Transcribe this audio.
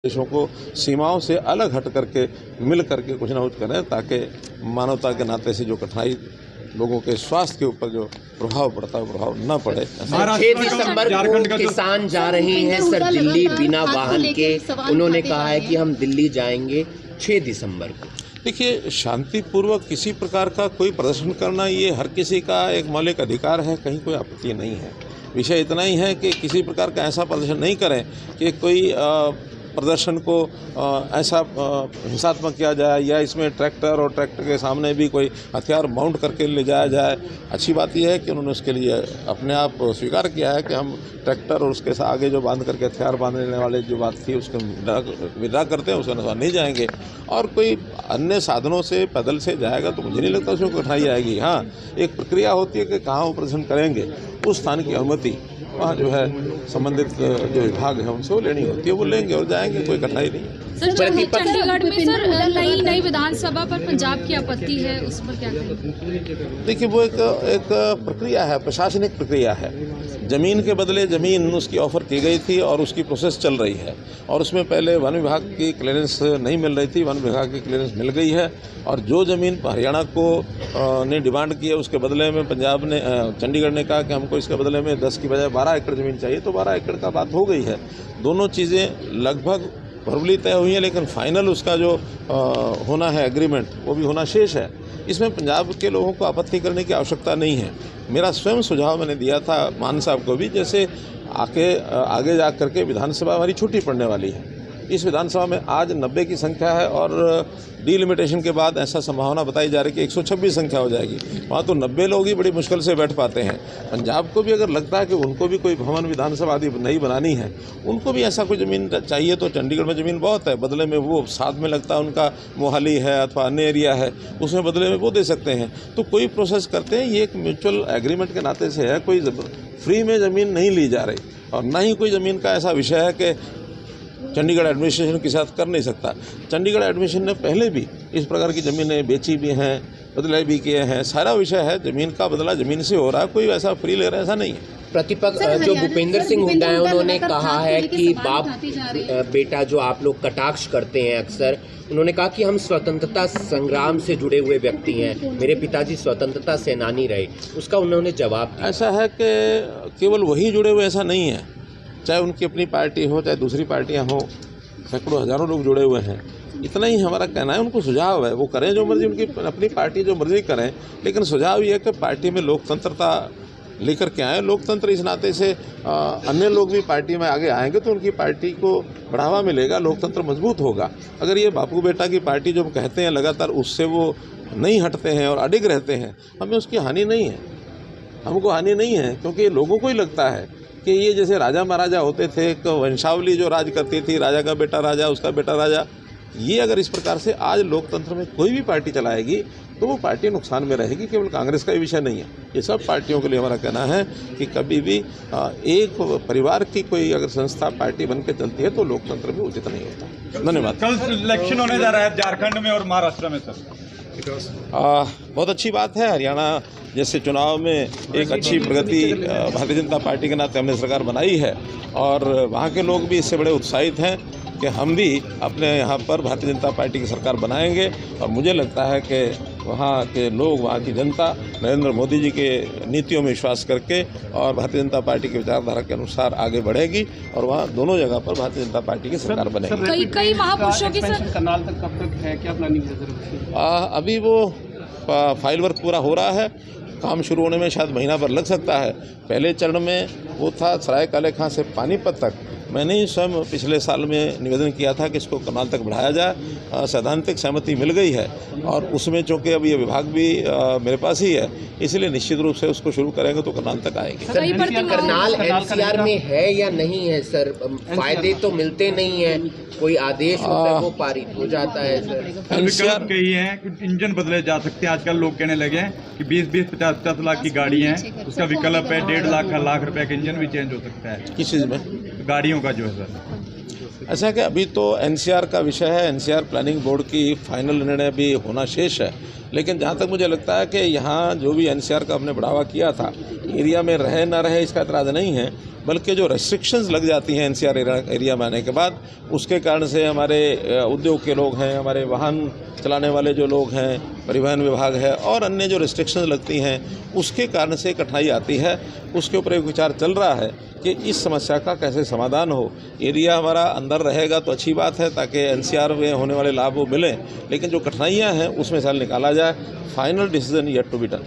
देशों को सीमाओं से अलग हट करके मिल करके कुछ ना कुछ करें, ताकि मानवता के नाते से जो कठिनाई लोगों के स्वास्थ्य के ऊपर जो प्रभाव पड़ता है प्रभाव न पड़े। 6 दिसंबर को किसान जा रहे हैं सर दिल्ली बिना वाहन के। उन्होंने कहा है कि हम दिल्ली जाएंगे 6 दिसंबर को। देखिए, शांतिपूर्वक किसी प्रकार का कोई प्रदर्शन करना ये हर किसी का एक मौलिक अधिकार है, कहीं कोई आपत्ति नहीं है। विषय इतना ही है कि किसी प्रकार का ऐसा प्रदर्शन नहीं करें कि कोई प्रदर्शन को ऐसा हिंसात्मक किया जाए या इसमें ट्रैक्टर और ट्रैक्टर के सामने भी कोई हथियार माउंट करके ले जाया जाए। अच्छी बात यह है कि उन्होंने उसके लिए अपने आप स्वीकार किया है कि हम ट्रैक्टर और उसके आगे जो बांध करके हथियार बांधने वाले जो बात थी उसको विड्रा करते हैं, उसके अनुसार नहीं जाएंगे। और कोई अन्य साधनों से पैदल से जाएगा तो मुझे नहीं लगता उसमें कठिनाई आएगी। हाँ, एक प्रक्रिया होती है कि कहाँ वो प्रदर्शन करेंगे, उस स्थान की अनुमति वहाँ जो है संबंधित जो विभाग है उनसे वो लेनी होती है, वो लेंगे और जाएंगे, कोई कठिनाई नहीं है। सर, चंडीगढ़ में सर नई विधानसभा पर पंजाब की आपत्ति है, उस पर क्या कहेंगे? देखिए, वो एक प्रक्रिया है, प्रशासनिक प्रक्रिया है। ज़मीन के बदले ज़मीन उसकी ऑफ़र की गई थी और उसकी प्रोसेस चल रही है, और उसमें पहले वन विभाग की क्लियरेंस नहीं मिल रही थी, वन विभाग की क्लियरेंस मिल गई है। और जो ज़मीन हरियाणा को ने डिमांड की है उसके बदले में पंजाब ने चंडीगढ़ ने कहा कि हमको इसके बदले में 10 की बजाय 12 एकड़ ज़मीन चाहिए, तो 12 एकड़ का बात हो गई है। दोनों चीज़ें लगभग वर्बली तय हुई है, लेकिन फाइनल उसका जो होना है एग्रीमेंट वो भी होना शेष है। इसमें पंजाब के लोगों को आपत्ति करने की आवश्यकता नहीं है। मेरा स्वयं सुझाव मैंने दिया था मान साहब को भी, जैसे आगे जा करके विधानसभा हमारी छुट्टी पड़ने वाली है। इस विधानसभा में आज 90 की संख्या है और डीलिमिटेशन के बाद ऐसा संभावना बताई जा रही है कि 126 संख्या हो जाएगी। वहाँ तो 90 लोग ही बड़ी मुश्किल से बैठ पाते हैं। पंजाब को भी अगर लगता है कि उनको भी कोई भवन विधानसभा आदि नई बनानी है, उनको भी ऐसा कोई ज़मीन चाहिए, तो चंडीगढ़ में ज़मीन बहुत है, बदले में वो साथ में लगता है उनका मोहाली है अथवा अन्य एरिया है, उसमें बदले में वो दे सकते हैं। तो कोई प्रोसेस करते हैं, ये एक म्यूचुअल एग्रीमेंट के नाते से है, कोई फ्री में ज़मीन नहीं ली जा रही, और न ही कोई ज़मीन का ऐसा विषय है कि चंडीगढ़ एडमिनिस्ट्रेशन के साथ कर नहीं सकता। चंडीगढ़ एडमिनिस्ट्रेशन ने पहले भी इस प्रकार की ज़मीनें बेची भी हैं, बदले भी किए हैं। सारा विषय है ज़मीन का बदला ज़मीन से हो रहा है, कोई ऐसा फ्री ले रहा है ऐसा नहीं है। प्रतिपक्ष जो भूपेंद्र सिंह हुड्डा है उन्होंने कहा है कि बाप बेटा जो आप लोग कटाक्ष करते हैं अक्सर, उन्होंने कहा कि हम स्वतंत्रता संग्राम से जुड़े हुए व्यक्ति हैं, मेरे पिताजी स्वतंत्रता सेनानी रहे। उसका उन्होंने जवाब दिया। ऐसा है कि केवल वही जुड़े हुए ऐसा नहीं है, चाहे उनकी अपनी पार्टी हो चाहे दूसरी पार्टियां हो, सैकड़ों हजारों लोग जुड़े हुए हैं। इतना ही हमारा कहना है, उनको सुझाव है वो करें जो मर्जी, उनकी अपनी पार्टी जो मर्जी करें, लेकिन सुझाव ये है कि पार्टी में लोकतंत्रता लेकर के आए। लोकतंत्र इस नाते से अन्य लोग भी पार्टी में आगे आएंगे तो उनकी पार्टी को बढ़ावा मिलेगा, लोकतंत्र मजबूत होगा। अगर ये बापू बेटा की पार्टी जो कहते हैं लगातार उससे वो नहीं हटते हैं और अडिग रहते हैं, हमें उसकी हानि नहीं है, हमको हानि नहीं है, क्योंकि लोगों को ही लगता है कि ये जैसे राजा महाराजा होते थे, एक वंशावली जो राज करती थी, राजा का बेटा राजा उसका बेटा राजा, ये अगर इस प्रकार से आज लोकतंत्र में कोई भी पार्टी चलाएगी तो वो पार्टी नुकसान में रहेगी। केवल कांग्रेस का ही विषय नहीं है, ये सब पार्टियों के लिए हमारा कहना है कि कभी भी एक परिवार की कोई अगर संस्था पार्टी बन के चलती है तो लोकतंत्र भी उचित नहीं होता। धन्यवाद। कल इलेक्शन होने जा रहा है झारखंड में और महाराष्ट्र में सर। बहुत अच्छी बात है, हरियाणा जैसे चुनाव में एक अच्छी प्रगति भारतीय जनता पार्टी के नाते हमने सरकार बनाई है, और वहाँ के लोग भी इससे बड़े उत्साहित हैं कि हम भी अपने यहाँ पर भारतीय जनता पार्टी की सरकार बनाएंगे। और मुझे लगता है कि वहाँ के लोग, वहाँ की जनता नरेंद्र मोदी जी के नीतियों में विश्वास करके और भारतीय जनता पार्टी की विचारधारा के अनुसार आगे बढ़ेगी, और वहाँ दोनों जगह पर भारतीय जनता पार्टी की सरकार बनेगी। कई महापुरुषों की सर करनाल तक कब तक है, क्या प्लानिंग है? अभी वो फाइल वर्क पूरा हो रहा है, काम शुरू होने में शायद महीना भर लग सकता है। पहले चरण में वो था सराय काले खां से पानीपत तक। मैंने ही स्वयं पिछले साल में निवेदन किया था कि इसको करनाल तक बढ़ाया जाए। सैद्धांतिक सहमति मिल गई है, और उसमें चूँकि अब ये विभाग भी मेरे पास ही है, इसलिए निश्चित रूप से उसको शुरू करेंगे तो करनाल तक आएंगे। करनाल एनसीआर में है या नहीं है सर? फायदे तो मिलते नहीं है, कोई आदेश होता है वो पारित हो जाता है सर। विकल्प कही है कि इंजन बदले जा सकते हैं। आजकल लोग कहने लगे हैं कि 20-20, 50-50 लाख की गाड़ी है, उसका विकल्प है 1.5 लाख रुपए का इंजन भी चेंज हो सकता है। किस चीज़ में? गाड़ियों का जो है सर। अच्छा कि अभी तो एनसीआर का विषय है, एनसीआर प्लानिंग बोर्ड की फाइनल निर्णय भी होना शेष है, लेकिन जहाँ तक मुझे लगता है कि यहाँ जो भी एनसीआर का हमने बढ़ावा किया था, एरिया में रहे ना रहे इसका एतराज़ नहीं है, बल्कि जो रेस्ट्रिक्शंस लग जाती हैं एनसीआर एरिया में आने के बाद, उसके कारण से हमारे उद्योग के लोग हैं, हमारे वाहन चलाने वाले जो लोग हैं, परिवहन विभाग है और अन्य जो रेस्ट्रिक्शंस लगती हैं उसके कारण से कठिनाई आती है। उसके ऊपर एक विचार चल रहा है कि इस समस्या का कैसे समाधान हो। एरिया हमारा अंदर रहेगा तो अच्छी बात है ताकि एनसीआर में होने वाले लाभ वो मिलें, लेकिन जो कठिनाइयाँ हैं उसमें से हल निकाला जाए। Final decision yet to be done.